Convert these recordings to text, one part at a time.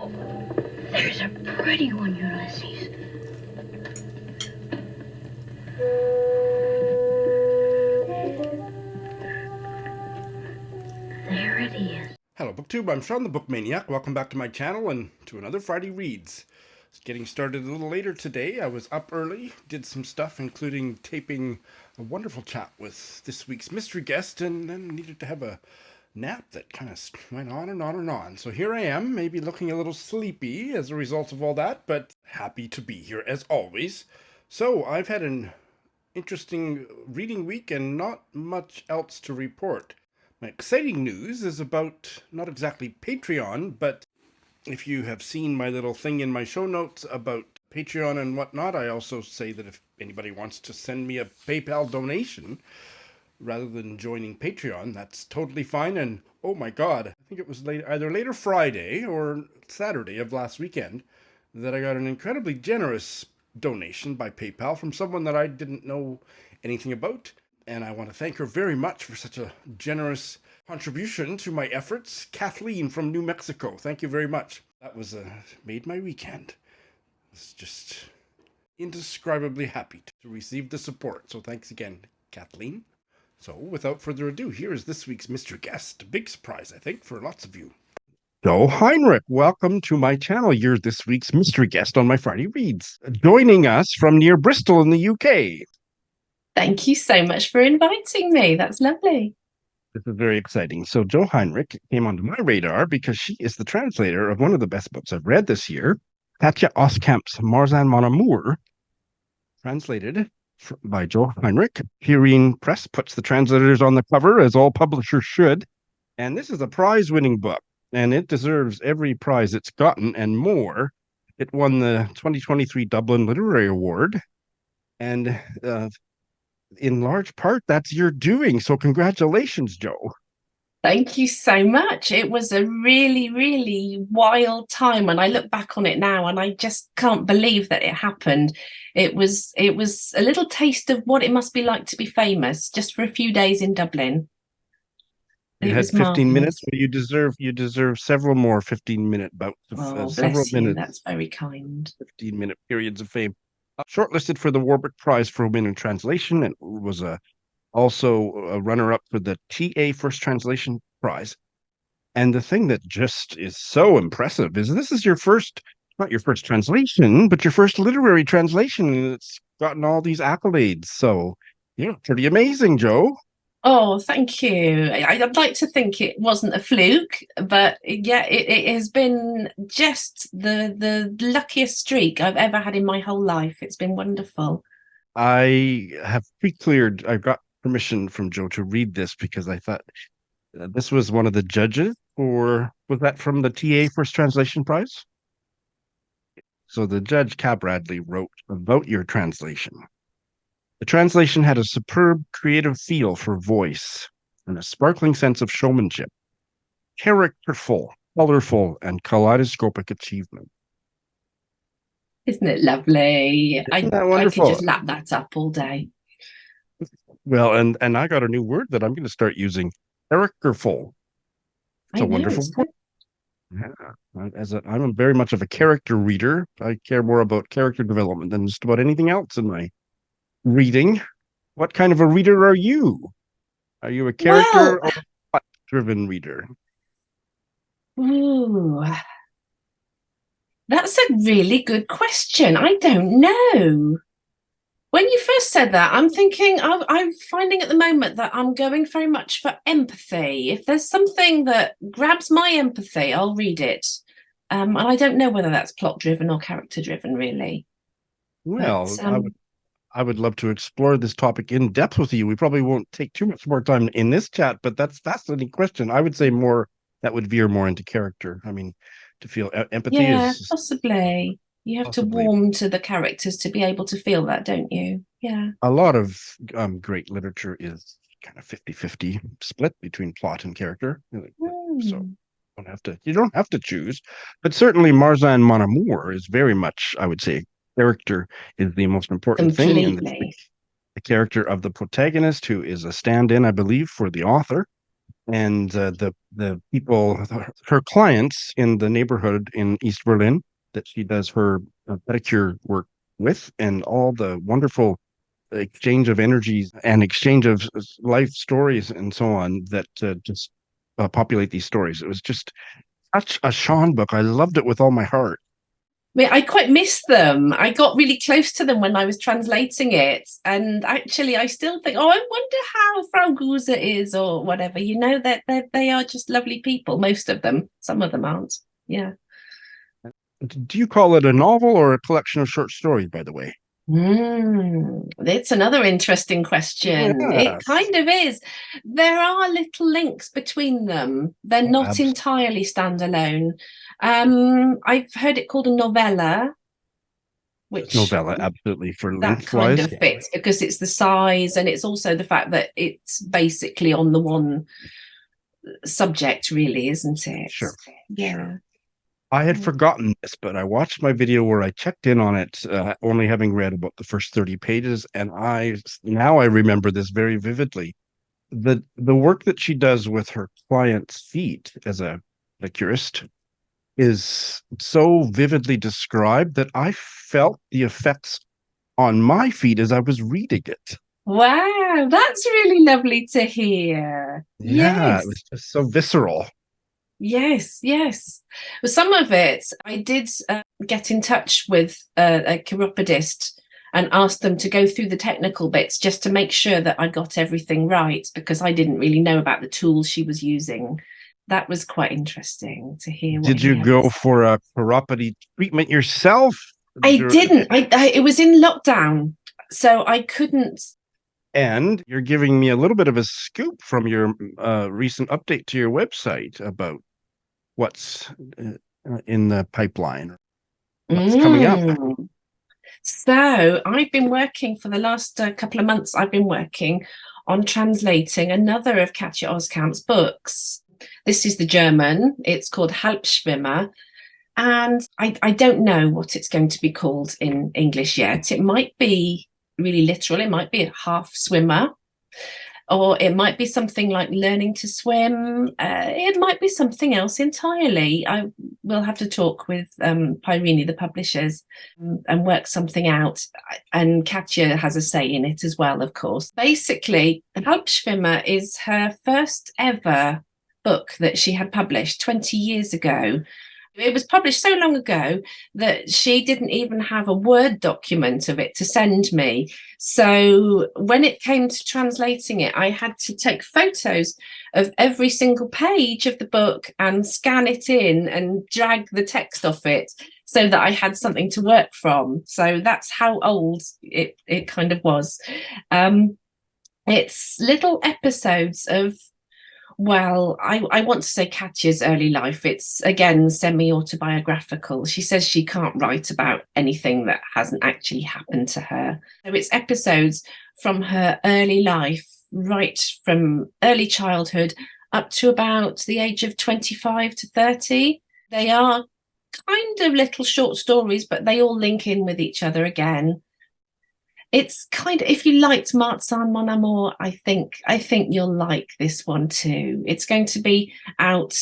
There's a pretty one, Ulysses. There it is. Hello BookTube, I'm Sean the Book Maniac. Welcome back to my channel and to another Friday Reads. It's getting started a little later today. I was up early, did some stuff including taping a wonderful chat with this week's mystery guest, and then needed to have a nap that kind of went on and on and on. So here I am, maybe looking a little sleepy as a result of all that, but happy to be here as always. So I've had an interesting reading week and not much else to report. My exciting news is about not exactly Patreon, but if you have seen my little thing in my show notes about Patreon and whatnot, I also say that if anybody wants to send me a PayPal donation rather than joining Patreon, that's totally fine. And oh my God, I think it was either later Friday or Saturday of last weekend that I got an incredibly generous donation by PayPal from someone that I didn't know anything about. And I want to thank her very much for such a generous contribution to my efforts. Kathleen from New Mexico, thank you very much. That was made my weekend. I was just indescribably happy to receive the support. So thanks again, Kathleen. So without further ado, here is this week's mystery guest. A big surprise, I think, for lots of you. So Heinrich, welcome to my channel. You're this week's mystery guest on my Friday Reads. Joining us from near Bristol in the UK. Thank you so much for inviting me. That's lovely. This is very exciting. So Jo Heinrich came onto my radar because she is the translator of one of the best books I've read this year, Katja Oskamp's Marzahn mon amour, translated by Jo Heinrich. Pirine Press puts the translators on the cover, as all publishers should. And this is a prize-winning book, and it deserves every prize it's gotten and more. It won the 2023 Dublin Literary Award, and in large part, that's your doing. So congratulations, Jo. Thank you so much. It was a really, really wild time. And I look back on it now and I just can't believe that it happened. It was a little taste of what it must be like to be famous just for a few days in Dublin. You had 15 minutes. Well, you deserve several more 15-minute bouts of several minutes. That's very kind. 15-minute periods of fame. Shortlisted for the Warwick Prize for Women in Translation, and was also a runner-up for the TA First Translation Prize. And the thing that just is so impressive is this is your first, not your first translation, but your first literary translation, and it's gotten all these accolades. So, yeah, pretty amazing, Jo. Oh, thank you. I'd like to think it wasn't a fluke, but yeah, it has been just the luckiest streak I've ever had in my whole life. It's been wonderful. I have pre-cleared, I got permission from Jo to read this because I thought this was one of the judges, or was that from the TA First Translation Prize? So the judge, Cal Bradley, wrote about your translation. The translation had a superb creative feel for voice and a sparkling sense of showmanship, characterful, colorful, and kaleidoscopic achievement. Isn't it lovely? Isn't that wonderful? I could just lap that up all day. Well, and I got a new word that I'm going to start using, characterful. It's a wonderful word. Yeah. I'm very much of a character reader. I care more about character development than just about anything else in my reading. What kind of a reader are you? Are you a character or a plot-driven reader? Ooh, that's a really good question. I don't know. When you first said that, I'm thinking, I'm finding at the moment that I'm going very much for empathy. If there's something that grabs my empathy, I'll read it. And I don't know whether that's plot-driven or character-driven, really. Well, but, I would love to explore this topic in depth with you. We probably won't take too much more time in this chat, but that's a fascinating question. I would say more that would veer more into character. I mean, to feel empathy is possibly. You have to warm to the characters to be able to feel that, don't you? Yeah. A lot of great literature is kind of 50-50 split between plot and character. So you don't have to choose. But certainly Marzahn mon amour is very much, I would say, character is the most important thing, and the character of the protagonist, who is a stand-in, I believe, for the author, and the people, her clients in the neighborhood in East Berlin that she does her pedicure work with, and all the wonderful exchange of energies and exchange of life stories and so on that just populate these stories. It was just such a Sean book. I loved it with all my heart. I mean, I quite missed them. I got really close to them when I was translating it. And actually, I still think, oh, I wonder how Frau Guse is or whatever. You know, that they are just lovely people, most of them. Some of them aren't. Yeah. Do you call it a novel or a collection of short stories, by the way? It's another interesting question. Yes. It kind of is. There are little links between them. They're not entirely standalone. I've heard it called a novella, which novella, absolutely, for that length kind wise of fits because it's the size, and it's also the fact that it's basically on the one subject, really, isn't it? Sure. Yeah. Sure. I had forgotten this, but I watched my video where I checked in on it, only having read about the first 30 pages, and now I remember this very vividly. The work that she does with her clients' feet as a curist is so vividly described that I felt the effects on my feet as I was reading it. Wow, that's really lovely to hear. Yeah, Yes. it was just so visceral. Yes, yes. Well, some of it, I did get in touch with a chiropodist and asked them to go through the technical bits just to make sure that I got everything right, because I didn't really know about the tools she was using. That was quite interesting to hear. Did you go for a chiropody treatment yourself? I didn't. It was in lockdown, so I couldn't. And you're giving me a little bit of a scoop from your recent update to your website about what's in the pipeline, what's coming up. So I've been working for the last couple of months. I've been working on translating another of Katja Oskamp's books. This is the German. It's called Halbschwimmer. And I don't know what it's going to be called in English yet. It might be really literal. It might be a half swimmer, or it might be something like learning to swim. It might be something else entirely. I will have to talk with Pyrene, the publishers, and work something out. And Katja has a say in it as well, of course. Basically, Halbschwimmer is her first ever book that she had published 20 years ago. It was published so long ago that she didn't even have a Word document of it to send me. So when it came to translating it, I had to take photos of every single page of the book and scan it in and drag the text off it so that I had something to work from. So that's how old it kind of was. It's little episodes of, well, I want to say Katja's early life. It's, again, semi-autobiographical. She says she can't write about anything that hasn't actually happened to her. So it's episodes from her early life, right from early childhood up to about the age of 25 to 30. They are kind of little short stories, but they all link in with each other again. It's kind of, if you liked Marzahn, Mon Amour, I think you'll like this one too. It's going to be out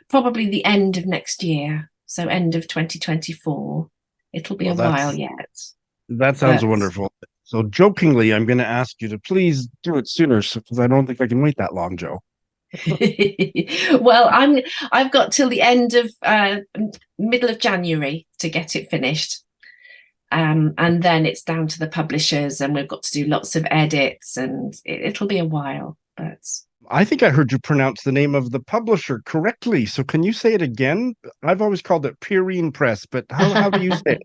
probably the end of next year, so end of 2024. It'll be a while yet. That sounds wonderful. So jokingly, I'm going to ask you to please do it sooner, because I don't think I can wait that long, Jo. Well, I've got till the end of middle of January to get it finished. And then it's down to the publishers, and we've got to do lots of edits, and it'll be a while. But I think I heard you pronounce the name of the publisher correctly. So can you say it again? I've always called it Pyrene Press, but how do you say it?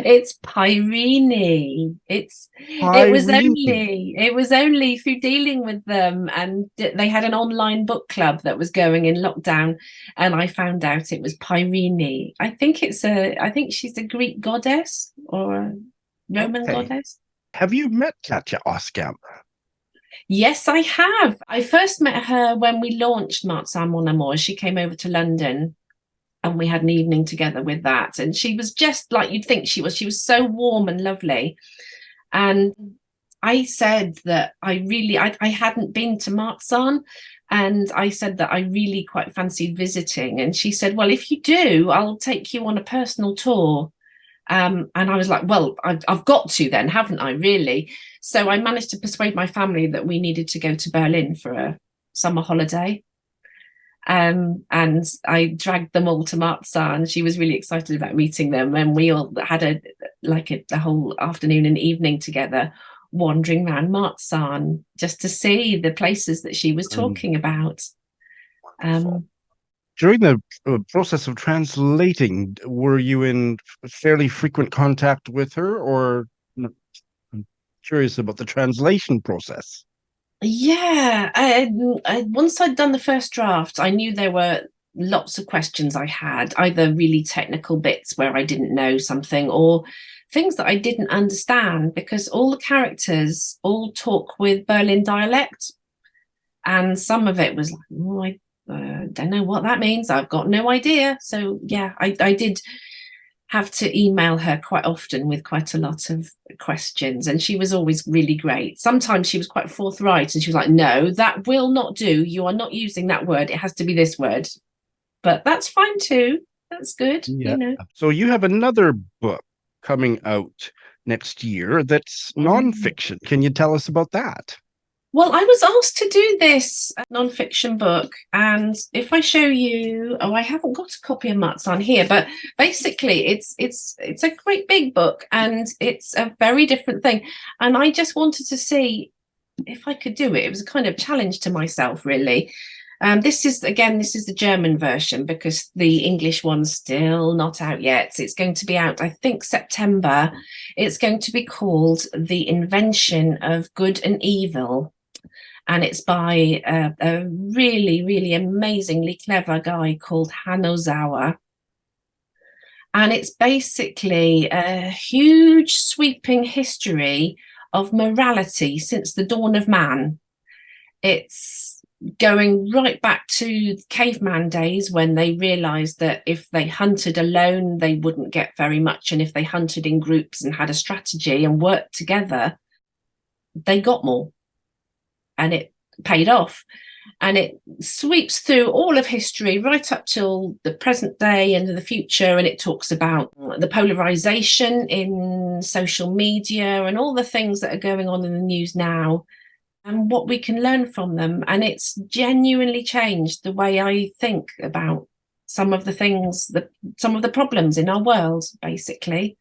It's Pyrene. It was only through dealing with them, and they had an online book club that was going in lockdown, and I found out it was Pyrene. I think she's a Greek goddess or a Roman goddess. Have you met Katja Oskamp? Yes, I have. I first met her when we launched Marzahn, Mon Amour. She came over to London, and we had an evening together with that. And she was just like you'd think she was. She was so warm and lovely. And I said that I hadn't been to Marzahn, and I said that I really quite fancied visiting. And she said, well, if you do, I'll take you on a personal tour. And I was like, well, I've got to then, haven't I, really? So I managed to persuade my family that we needed to go to Berlin for a summer holiday. And I dragged them all to Marzahn. She was really excited about meeting them. And we all had a whole afternoon and evening together, wandering around Marzahn just to see the places that she was talking about. During the process of translating, were you in fairly frequent contact with her, or I'm curious about the translation process? Yeah, once I'd done the first draft, I knew there were lots of questions I had, either really technical bits where I didn't know something or things that I didn't understand, because all the characters all talk with Berlin dialect. And some of it was like, oh, I don't know what that means. I've got no idea. So yeah, I did have to email her quite often with quite a lot of questions, and she was always really great. Sometimes she was quite forthright and she was like, no, that will not do. You are not using that word. It has to be this word. But that's fine too. That's good. Yeah. So you have another book coming out next year that's nonfiction. Can you tell us about that? Well, I was asked to do this non-fiction book, and if I show you, I haven't got a copy of Marzahn here, but basically it's a great big book, and it's a very different thing. And I just wanted to see if I could do it. It was a kind of challenge to myself, really. This is the German version, because the English one's still not out yet. It's going to be out, I think, September. It's going to be called The Invention of Good and Evil. And it's by a really, really amazingly clever guy called Hanno Sauer. And it's basically a huge sweeping history of morality since the dawn of man. It's going right back to caveman days, when they realized that if they hunted alone, they wouldn't get very much. And if they hunted in groups and had a strategy and worked together, they got more. And it paid off. And it sweeps through all of history right up till the present day and the future. And it talks about the polarization in social media and all the things that are going on in the news now, and what we can learn from them. And it's genuinely changed the way I think about some of the things, some of the problems in our world, basically.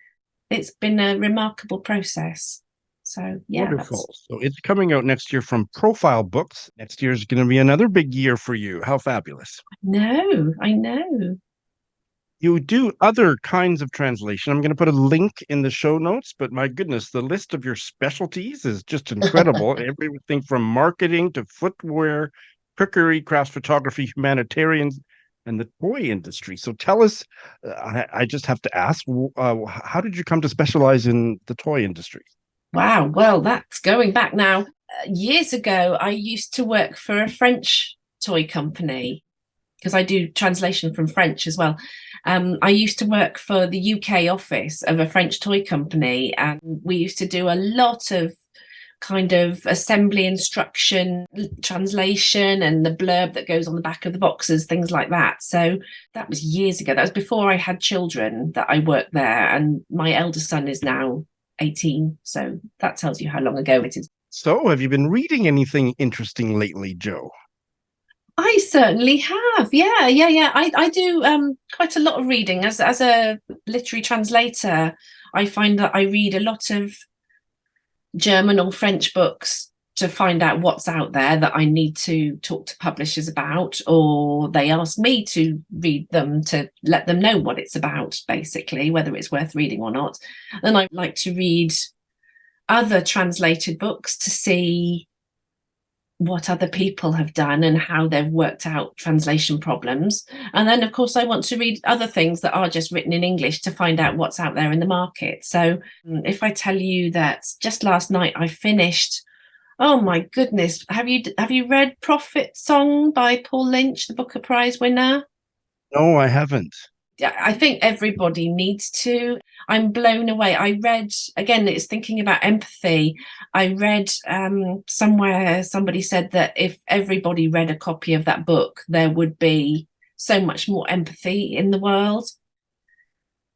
It's been a remarkable process. So yeah. Wonderful. So it's coming out next year from Profile Books. Next year is going to be another big year for you. How fabulous. I know. You do other kinds of translation. I'm going to put a link in the show notes, but my goodness, the list of your specialties is just incredible. Everything from marketing to footwear, cookery, crafts, photography, humanitarians, and the toy industry. So tell us, I just have to ask, how did you come to specialize in the toy industry? Wow, well, that's going back now. Years ago, I used to work for a French toy company, because I do translation from French as well. I used to work for the UK office of a French toy company, and we used to do a lot of kind of assembly instruction, translation, and the blurb that goes on the back of the boxes, things like that. So that was years ago. That was before I had children that I worked there, and my eldest son is now 18. So that tells you how long ago it is. So have you been reading anything interesting lately, Jo? I certainly have. Yeah. I do quite a lot of reading. As a literary translator, I find that I read a lot of German or French books to find out what's out there that I need to talk to publishers about, or they ask me to read them to let them know what it's about, basically, whether it's worth reading or not. And I like to read other translated books to see what other people have done and how they've worked out translation problems. And then, of course, I want to read other things that are just written in English to find out what's out there in the market. So if I tell you that just last night I finished, oh my goodness, have you read Prophet Song by Paul Lynch, the Booker Prize winner? No, I haven't. I think everybody needs to. I'm blown away. I read, again, it's thinking about empathy. I read somewhere somebody said that if everybody read a copy of that book, there would be so much more empathy in the world.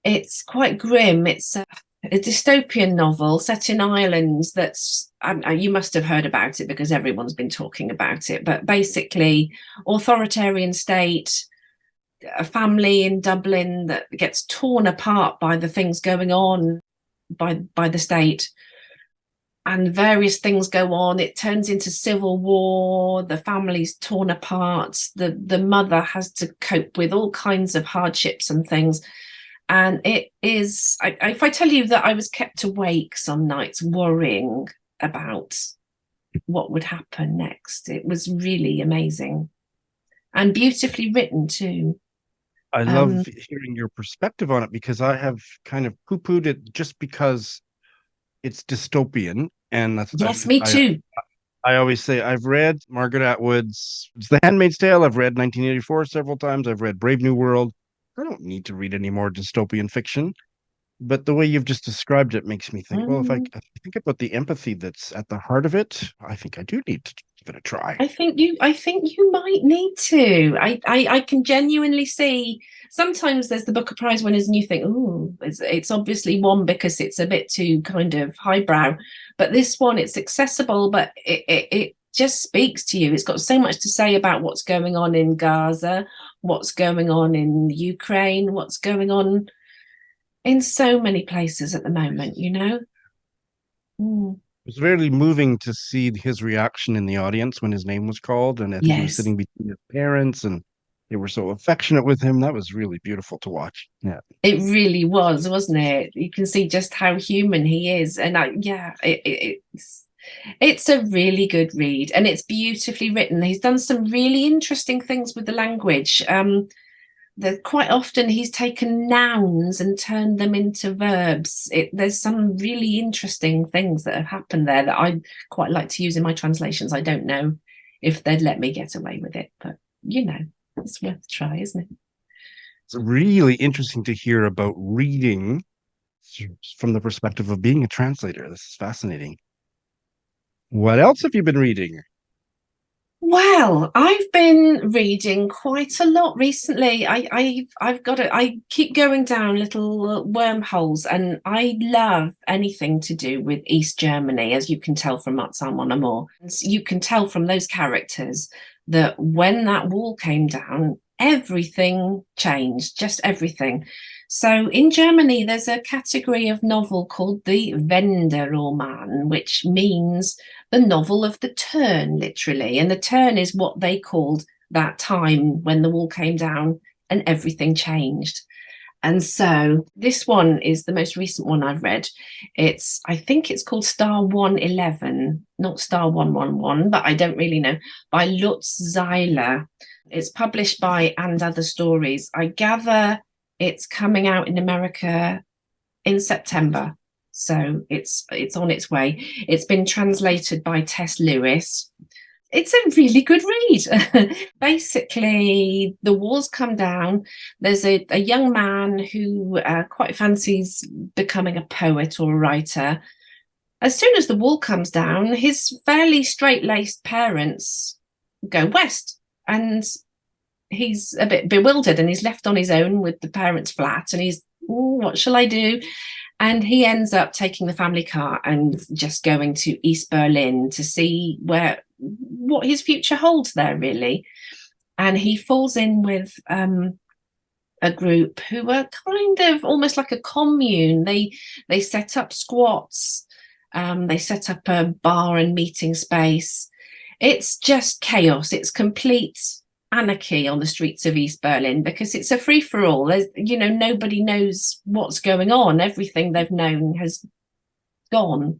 It's quite grim. It's a dystopian novel set in Ireland that's, you must have heard about it because everyone's been talking about it, but basically authoritarian state, a family in Dublin that gets torn apart by the things going on by the state, and various things go on. It turns into civil war. The family's torn apart. The mother has to cope with all kinds of hardships and things. And it is, if I tell you that I was kept awake some nights worrying about what would happen next, it was really amazing and beautifully written too. I love hearing your perspective on it, because I have kind of poo-pooed it just because it's dystopian. And that's, yes, me too. I always say I've read Margaret Atwood's The Handmaid's Tale. I've read 1984 several times. I've read Brave New World. I don't need to read any more dystopian fiction. But the way you've just described it makes me think, well, if I think about the empathy that's at the heart of it, I think I do need to give it a try. I think you might need to. I can genuinely see, sometimes there's the Booker Prize winners and you think, oh, it's obviously won because it's a bit too kind of highbrow. But this one, it's accessible, but it just speaks to you. It's got so much to say about what's going on in Gaza, what's going on in Ukraine, what's going on in so many places at the moment, you know. It was very moving to see his reaction in the audience when his name was called, and I think he was sitting between his parents and they were so affectionate with him. That was really beautiful to watch. Yeah, it really was, wasn't it? You can see just how human he is, and it's a really good read, and it's beautifully written. He's done some really interesting things with the language. That quite often he's taken nouns and turned them into verbs. There's some really interesting things that have happened there that I quite like to use in my translations. I don't know if they'd let me get away with it, but you know, it's worth a try, isn't it? It's really interesting to hear about reading from the perspective of being a translator. This is fascinating. What else have you been reading? Well, I've been reading quite a lot recently. I keep going down little wormholes, and I love anything to do with East Germany, as you can tell from Marzahn amour. You can tell from those characters that when that wall came down, everything changed, just everything. So in Germany, there's a category of novel called the Wenderoman, which means the novel of the turn, literally. And the turn is what they called that time when the wall came down and everything changed. And so this one is the most recent one I've read. I think it's called Star 111, not Star 111, but I don't really know, by Lutz Seiler. It's published by And Other Stories. I gather it's coming out in America in September. So it's on its way. It's been translated by Tess Lewis. It's a really good read. Basically, the walls come down. There's a young man who quite fancies becoming a poet or a writer. As soon as the wall comes down, his fairly straight-laced parents go west, and he's a bit bewildered, and he's left on his own with the parents' flat, and he's, what shall I do? And he ends up taking the family car and just going to East Berlin to see what his future holds there, really. And he falls in with a group who are kind of almost like a commune. They set up squats. They set up a bar and meeting space. It's just chaos. It's complete anarchy on the streets of East Berlin, because it's a free-for-all. There's, nobody knows what's going on. Everything they've known has gone.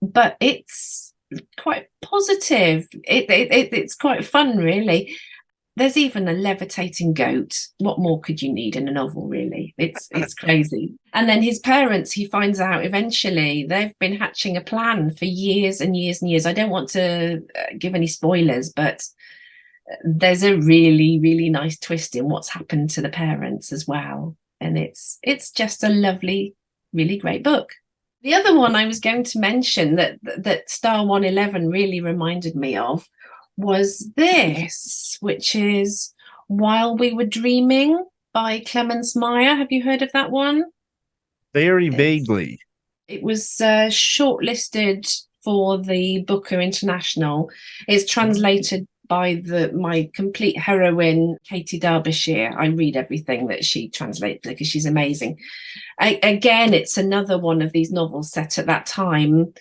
But it's quite positive. It's quite fun, really. There's even a levitating goat. What more could you need in a novel, really? It's crazy. And then his parents, he finds out eventually, they've been hatching a plan for years and years and years. I don't want to give any spoilers, but there's a really, really nice twist in what's happened to the parents as well. And it's just a lovely, really great book. The other one I was going to mention that Star 111 really reminded me of was this, which is While We Were Dreaming by Clemens Meyer. Have you heard of that one? Very vaguely. It was shortlisted for the Booker International. It's translated by my complete heroine, Katy Derbyshire. I read everything that she translates because she's amazing. Again, it's another one of these novels set at that time,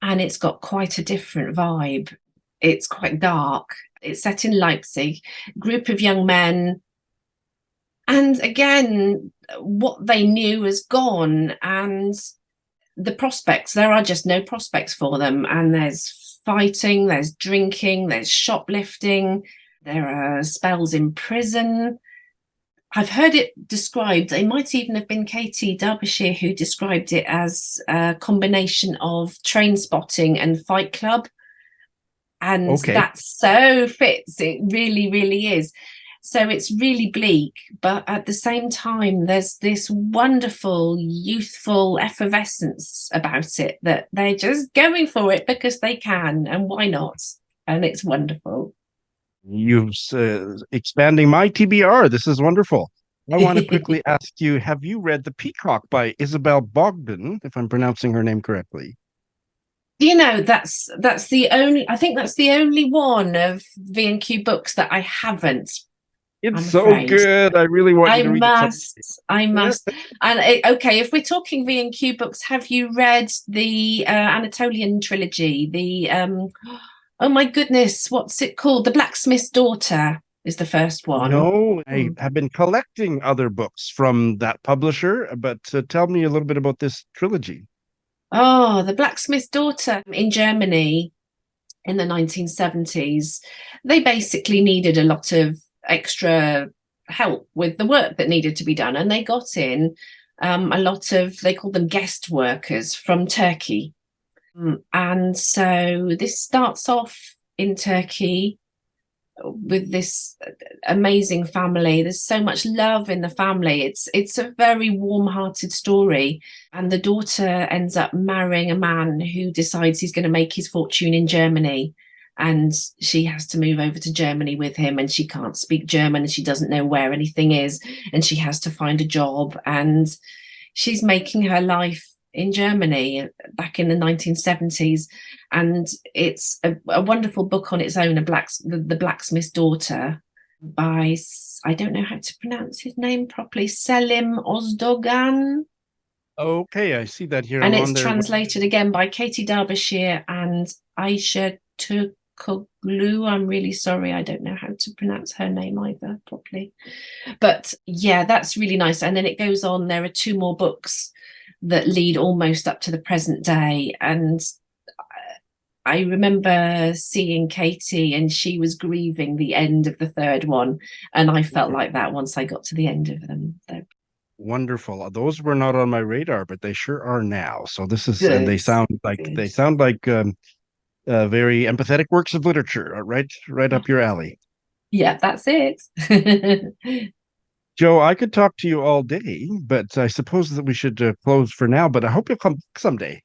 and it's got quite a different vibe. It's quite dark. It's set in Leipzig, group of young men. And again, what they knew has gone, and the prospects, there are just no prospects for them. And there's fighting, there's drinking, there's shoplifting, there are spells in prison. I've heard it described, it might even have been Katy Derbyshire who described it as a combination of Train Spotting and Fight Club. And that so fits, it really, really is. So it's really bleak, but at the same time, there's this wonderful, youthful effervescence about it that they're just going for it because they can, and why not? And it's wonderful. You're expanding my TBR. This is wonderful. I want to quickly ask you, have you read The Peacock by Isabel Bogdan, if I'm pronouncing her name correctly? You know, that's the only one of V&Q books that I haven't. It's so good. I really want you to read it. I must. And okay, if we're talking V&Q books, have you read the Anatolian trilogy? The oh my goodness, what's it called? The Blacksmith's Daughter is the first one. No, I have been collecting other books from that publisher, but tell me a little bit about this trilogy. Oh, The Blacksmith's Daughter in Germany in the 1970s. They basically needed a lot of extra help with the work that needed to be done, and they got in a lot of, they called them guest workers from Turkey. And so this starts off in Turkey with this amazing family. There's so much love in the family. It's a very warm-hearted story, and the daughter ends up marrying a man who decides he's going to make his fortune in Germany. And she has to move over to Germany with him, and she can't speak German, and she doesn't know where anything is, and she has to find a job, and she's making her life in Germany back in the 1970s. And it's a wonderful book on its own, The Blacksmith's Daughter by, I don't know how to pronounce his name properly, Selim Ozdogan. Okay, I see that here. And it's translated again by Katy Derbyshire and Aisha Turkoglu. I'm really sorry, I don't know how to pronounce her name either properly. But yeah, that's really nice. And then it goes on. There are two more books that lead almost up to the present day. And I remember seeing Katy, and she was grieving the end of the third one. And I felt like that once I got to the end of them. Wonderful. Those were not on my radar, but they sure are now. So this is, Good. and they sound like very empathetic works of literature, right up your alley. Yeah, that's it. Joe, I could talk to you all day, but I suppose that we should close for now. But I hope you'll come someday.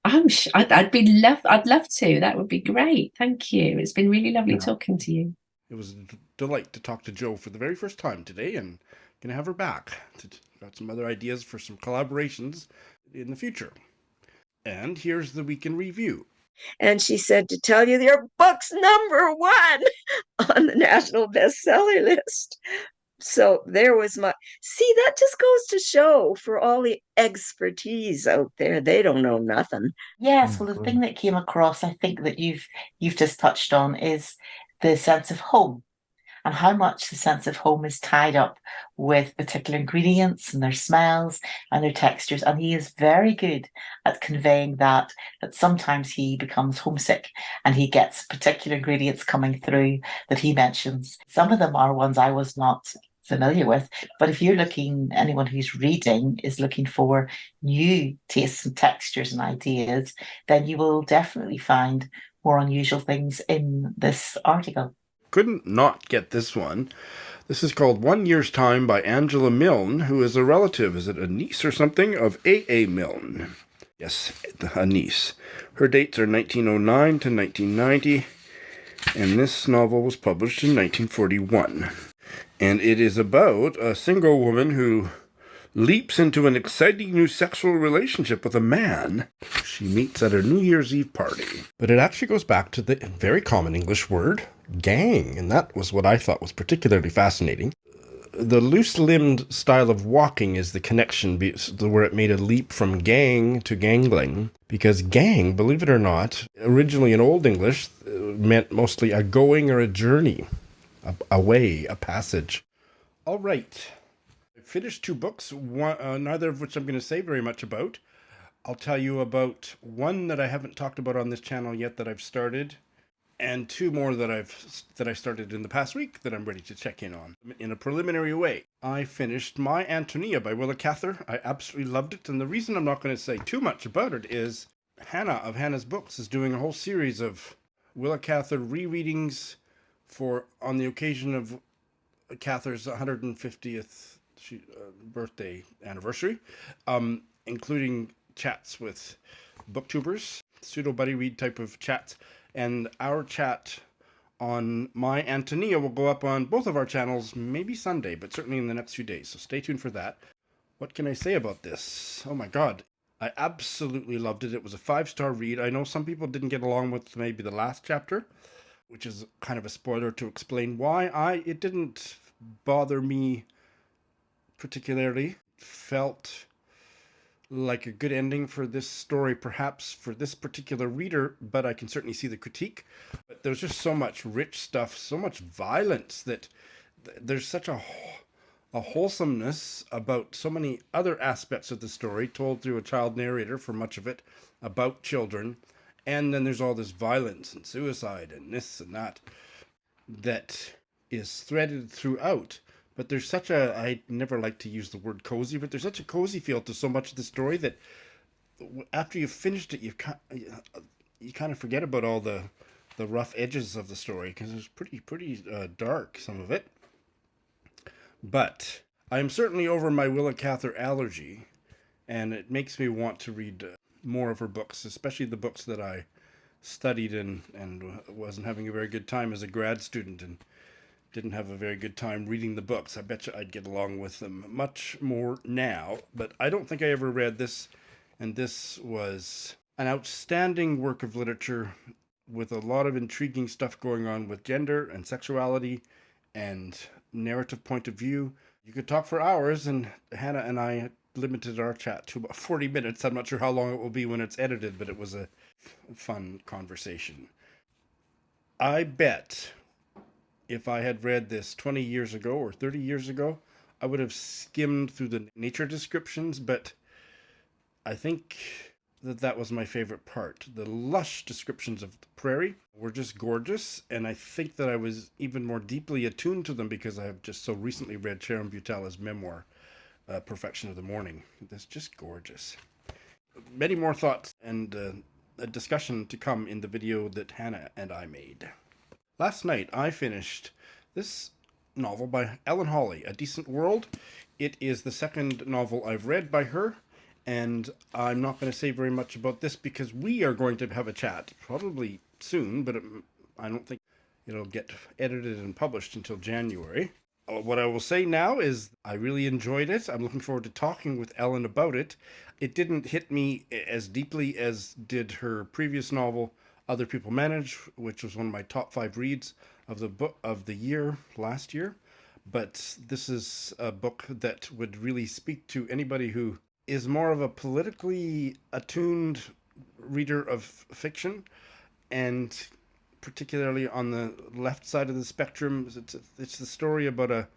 I'd love to. That would be great. Thank you. It's been really lovely talking to you. It was a delight to talk to Joe for the very first time today, and gonna have her back. Got some other ideas for some collaborations in the future. And here's the week in review. And she said to tell you your book's #1 on the national bestseller list. So there was that just goes to show, for all the expertise out there, they don't know nothing. Yes, well, the thing that came across, I think that you've just touched on, is the sense of home, and how much the sense of home is tied up with particular ingredients and their smells and their textures. And he is very good at conveying that sometimes he becomes homesick and he gets particular ingredients coming through that he mentions. Some of them are ones I was not familiar with, but if anyone who's reading is looking for new tastes and textures and ideas, then you will definitely find more unusual things in this article. Couldn't not get this one. This is called 1 Year's Time by Angela Milne, who is a relative, is it a niece or something, of A.A. Milne. Yes, a niece. Her dates are 1909 to 1990, and this novel was published in 1941. And it is about a single woman who leaps into an exciting new sexual relationship with a man she meets at her New Year's Eve party. But it actually goes back to the very common English word, gang, and that was what I thought was particularly fascinating. The loose-limbed style of walking is the connection where it made a leap from gang to gangling, because gang, believe it or not, originally in Old English meant mostly a going or a journey, a way, a passage. All right. I finished 2 books, neither of which I'm going to say very much about. I'll tell you about one that I haven't talked about on this channel yet that I've started, and 2 more that I started in the past week that I'm ready to check in on in a preliminary way. I finished My Ántonia by Willa Cather. I absolutely loved it, and the reason I'm not going to say too much about it is Hannah of Hannah's Books is doing a whole series of Willa Cather rereadings on the occasion of Cather's 150th birthday anniversary, including chats with booktubers, pseudo buddy read type of chats. And our chat on My Ántonia will go up on both of our channels, maybe Sunday, but certainly in the next few days. So stay tuned for that. What can I say about this? Oh my God. I absolutely loved it. It was a 5-star read. I know some people didn't get along with maybe the last chapter, which is kind of a spoiler to explain why. It didn't bother me particularly. Felt like a good ending for this story, perhaps for this particular reader, but I can certainly see the critique. But there's just so much rich stuff, so much violence, that there's such a wholesomeness about so many other aspects of the story told through a child narrator for much of it about children. And then there's all this violence and suicide and this and that is threaded throughout. But there's such I never like to use the word cozy, but there's such a cozy feel to so much of the story that after you've finished it, you kind of forget about all the rough edges of the story, because it's pretty dark, some of it. But I'm certainly over my Willa Cather allergy, and it makes me want to read more of her books, especially the books that I studied and wasn't having a very good time as a grad student, and didn't have a very good time reading the books. I bet you I'd get along with them much more now, but I don't think I ever read this, and this was an outstanding work of literature with a lot of intriguing stuff going on with gender and sexuality and narrative point of view. You could talk for hours, and Hannah and I limited our chat to about 40 minutes. I'm not sure how long it will be when it's edited, but it was a fun conversation. I bet if I had read this 20 years ago or 30 years ago, I would have skimmed through the nature descriptions, but I think that was my favorite part. The lush descriptions of the prairie were just gorgeous, and I think that I was even more deeply attuned to them because I have just so recently read Sharon Butela's memoir, Perfection of the Morning. That's just gorgeous. Many more thoughts and a discussion to come in the video that Hannah and I made. Last night, I finished this novel by Ellen Hawley, A Decent World. It is the second novel I've read by her, and I'm not going to say very much about this because we are going to have a chat probably soon, but I don't think it'll get edited and published until January. What I will say now is I really enjoyed it. I'm looking forward to talking with Ellen about it. It didn't hit me as deeply as did her previous novel, Other People Manage, which was one of my top 5 reads of the book of the year last year. But this is a book that would really speak to anybody who is more of a politically attuned reader of fiction, and particularly on the left side of the spectrum. It's the story about a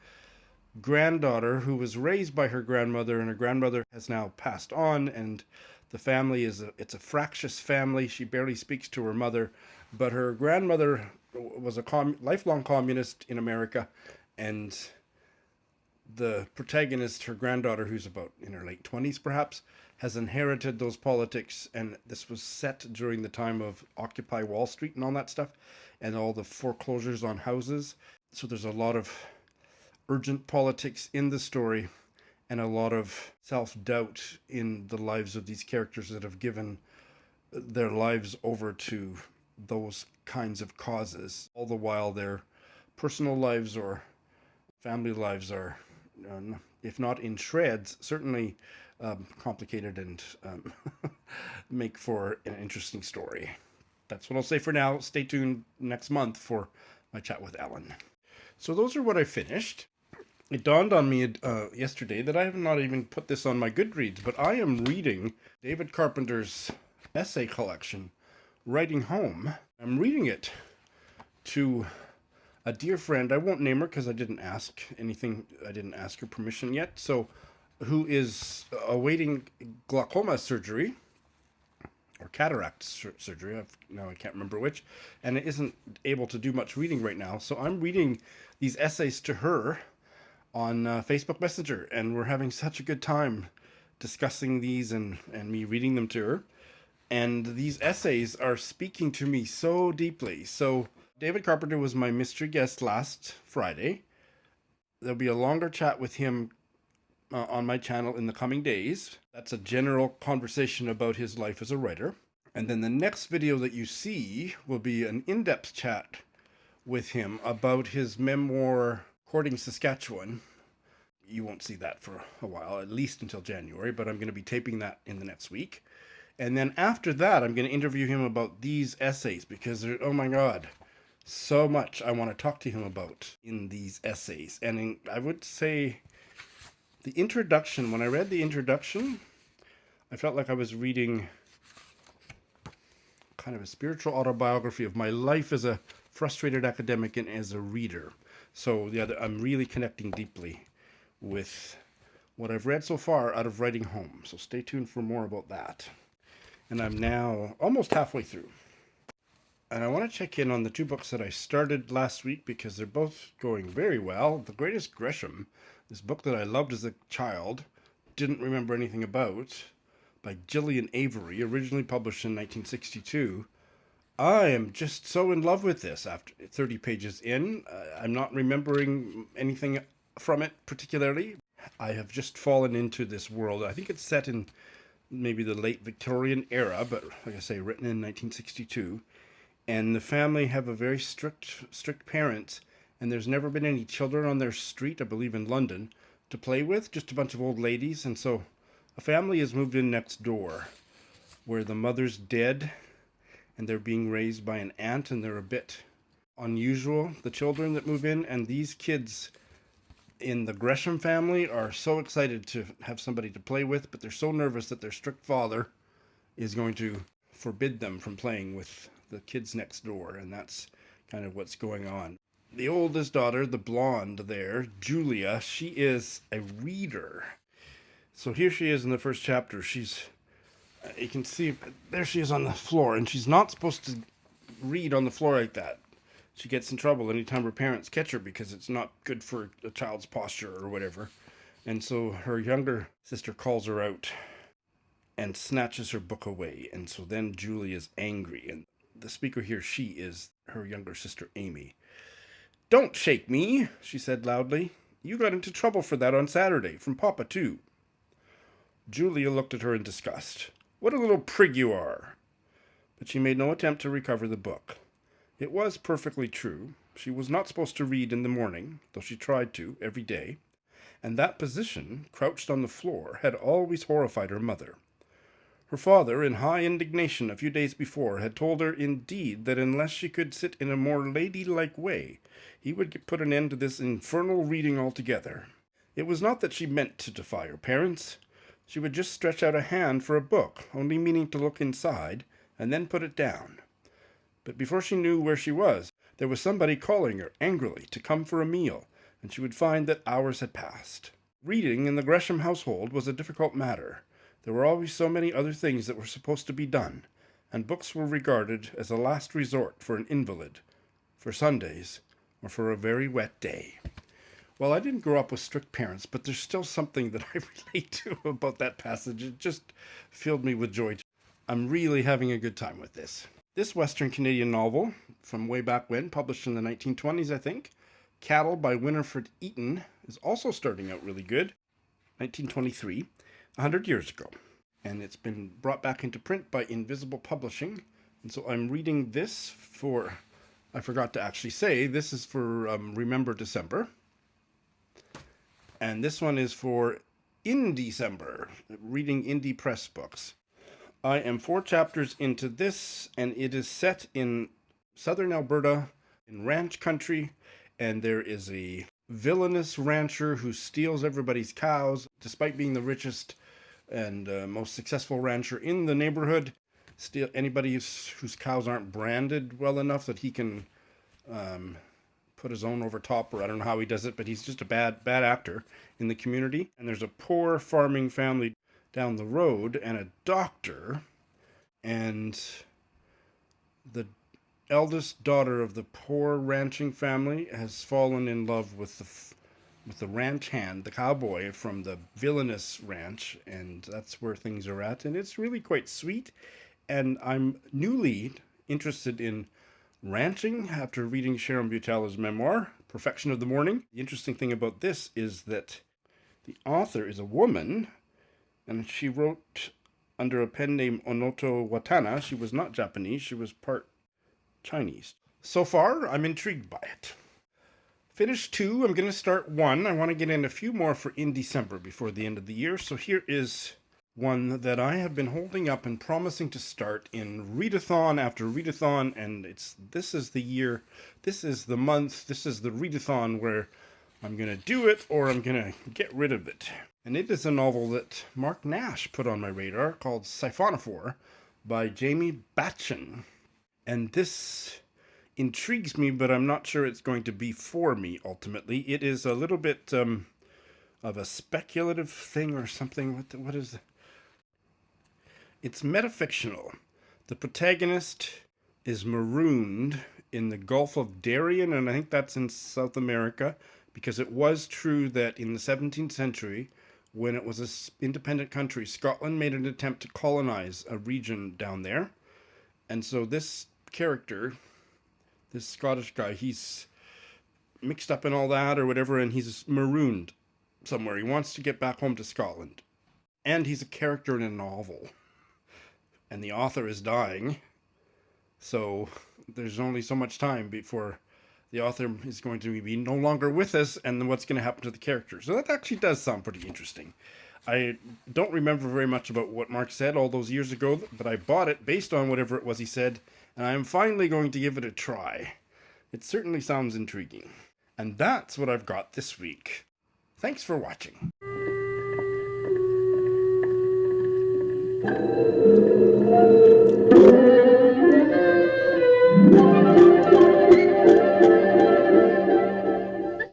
granddaughter who was raised by her grandmother, and her grandmother has now passed on, and the family it's a fractious family. She barely speaks to her mother, but her grandmother was a lifelong communist in America, and the protagonist, her granddaughter, who's about in her late 20s perhaps, has inherited those politics, and this was set during the time of Occupy Wall Street and all that stuff, and all the foreclosures on houses. So there's a lot of urgent politics in the story and a lot of self-doubt in the lives of these characters that have given their lives over to those kinds of causes, all the while their personal lives or family lives are, if not in shreds, certainly complicated and make for an interesting story. That's what I'll say for now. Stay tuned next month for my chat with Ellen. So those are what I finished. It dawned on me yesterday that I have not even put this on my Goodreads, but I am reading David Carpenter's essay collection, Writing Home. I'm reading it to a dear friend. I won't name her because I didn't ask her permission yet. So, who is awaiting glaucoma surgery or cataract surgery. I can't remember which, and it isn't able to do much reading right now. So I'm reading these essays to her on Facebook Messenger, and we're having such a good time discussing these and me reading them to her. And these essays are speaking to me so deeply. So David Carpenter was my mystery guest last Friday. There'll be a longer chat with him on my channel in the coming days. That's a general conversation about his life as a writer. And then the next video that you see will be an in-depth chat with him about his memoir, Courting Saskatchewan. You won't see that for a while, at least until January, but I'm going to be taping that in the next week. And then after that, I'm going to interview him about these essays because, oh my God, so much I want to talk to him about in these essays. And I would say the introduction, when I read the introduction, I felt like I was reading kind of a spiritual autobiography of my life as a frustrated academic and as a reader. So yeah, I'm really connecting deeply with what I've read so far out of Writing Home. So stay tuned for more about that. And I'm now almost halfway through. And I want to check in on the two books that I started last week because they're both going very well. The Greatest Gresham, this book that I loved as a child, didn't remember anything about, by Gillian Avery, originally published in 1962. I am just so in love with this after 30 pages in. I'm not remembering anything from it particularly. I have just fallen into this world. I think it's set in maybe the late Victorian era, but like I say, written in 1962. And the family have a very strict parents, and there's never been any children on their street, I believe in London, to play with, just a bunch of old ladies. And so a family has moved in next door where the mother's dead and they're being raised by an aunt, and they're a bit unusual, the children that move in. And these kids in the Gresham family are so excited to have somebody to play with, but they're so nervous that their strict father is going to forbid them from playing with the kids next door, and that's kind of what's going on. The oldest daughter, the blonde there, Julia, she is a reader. So here she is in the first chapter. You can see, there she is on the floor, and she's not supposed to read on the floor like that. She gets in trouble anytime her parents catch her because it's not good for a child's posture or whatever. And so her younger sister calls her out and snatches her book away. And so then Julie is angry. And the speaker here, she is her younger sister, Amy. "Don't shake me," she said loudly. "You got into trouble for that on Saturday, from Papa too." Julia looked at her in disgust. "What a little prig you are." But she made no attempt to recover the book. It was perfectly true. She was not supposed to read in the morning, though she tried to every day. And that position, crouched on the floor, had always horrified her mother. Her father, in high indignation a few days before, had told her, indeed, that unless she could sit in a more ladylike way, he would put an end to this infernal reading altogether. It was not that she meant to defy her parents. She would just stretch out a hand for a book, only meaning to look inside, and then put it down. But before she knew where she was, there was somebody calling her angrily to come for a meal, and she would find that hours had passed. Reading in the Gresham household was a difficult matter. There were always so many other things that were supposed to be done, and books were regarded as a last resort for an invalid, for Sundays, or for a very wet day. Well, I didn't grow up with strict parents, but there's still something that I relate to about that passage. It just filled me with joy. I'm really having a good time with this. This Western Canadian novel, from way back when, published in the 1920s, I think, Cattle by Winnifred Eaton, is also starting out really good. 1923, 100 years ago. And it's been brought back into print by Invisible Publishing. And so I'm reading this for, I forgot to actually say, this is for Remember December. And this one is for In December, reading indie press books. I am 4 chapters into this, and it is set in southern Alberta, in ranch country, and there is a villainous rancher who steals everybody's cows, despite being the richest and most successful rancher in the neighborhood. Anybody whose cows aren't branded well enough that he can put his own over top, or I don't know how he does it, but he's just a bad actor in the community. And there's a poor farming family down the road and a doctor, and the eldest daughter of the poor ranching family has fallen in love with the ranch hand, the cowboy from the villainous ranch, and that's where things are at. And it's really quite sweet, and I'm newly interested in ranching after reading Sharon Butella's memoir, Perfection of the Morning. The interesting thing about this is that the author is a woman, and she wrote under a pen name Onoto Watana. She was not Japanese, she was part Chinese. So far, I'm intrigued by it. Finished 2, I'm going to start 1. I want to get in a few more for in December before the end of the year. So here is one that I have been holding up and promising to start in readathon after readathon, and this is the year, this is the month, this is the readathon where I'm going to do it or I'm going to get rid of it. And it is a novel that Mark Nash put on my radar called Siphonophore by Jaimie Batchan. And this intrigues me, but I'm not sure it's going to be for me ultimately. It is a little bit of a speculative thing or something. What is it? It's metafictional. The protagonist is marooned in the Gulf of Darien, and I think that's in South America, because it was true that in the 17th century, when it was an independent country, Scotland made an attempt to colonize a region down there. And so this character, this Scottish guy, he's mixed up in all that or whatever, and he's marooned somewhere. He wants to get back home to Scotland. And he's a character in a novel. And the author is dying. So there's only so much time before the author is going to be no longer with us, and then what's going to happen to the character. So that actually does sound pretty interesting. I don't remember very much about what Mark said all those years ago, but I bought it based on whatever it was he said, and I'm finally going to give it a try. It certainly sounds intriguing. And that's what I've got this week. Thanks for watching.